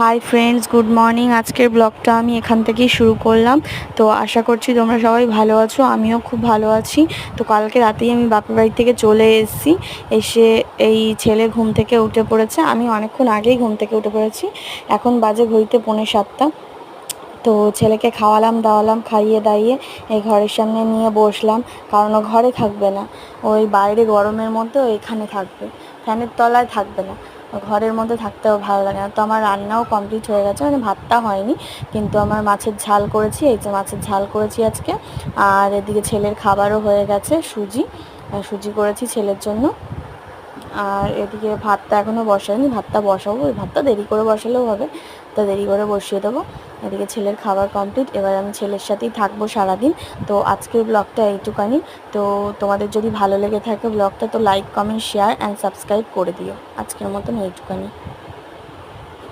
Hi friends, good morning. আজকের ব্লগটা আমি এখান থেকেই শুরু করলাম। তো আশা করছি তোমরা সবাই ভালো আছো, আমিও খুব ভালো আছি। তো কালকে রাতেই আমি বাপের বাড়ি থেকে চলে এসেছি। এসে এই ছেলে ঘুম থেকে উঠে পড়েছে, আমি অনেকক্ষণ আগেই ঘুম থেকে উঠে পড়েছি। এখন বাজে ঘড়িতে 6:45। তো ছেলেকে খাওয়ালাম দাওয়ালাম, খাইয়ে দাইয়ে এই ঘরের সামনে নিয়ে বসলাম, কারণ ও ঘরে থাকবে না, ওই বাইরে গরমের মধ্যে এখানে থাকবে, ফ্যানের তলায় থাকবে না। ঘরের মধ্যে থাকতেও ভালো লাগে না। তো আমার রান্নাও কমপ্লিট হয়ে গেছে, মানে ভাতটা হয়নি, কিন্তু আমার মাছের ঝাল করেছি, এই যে মাছের ঝাল করেছি আজকে। আর এদিকে ছেলের খাবারও হয়ে গেছে, সুজি করেছি ছেলের জন্য। আর এদিকে ভাতটা এখনও বসাইনি, ভাতটা বসাবো, ওই ভাতটা দেরি করে বসালেও হবে, তা দেরি করে বসিয়ে দেবো। এদিকে ছেলের খাবার কমপ্লিট, এবার আমি ছেলের সাথেই থাকবো সারাদিন। তো আজকের ব্লগটা এইটুকানি। তো তোমাদের যদি ভালো লেগে থাকে ব্লগটা, তো like comment share and subscribe করে দিও। আজকের মতন এইটুকানি।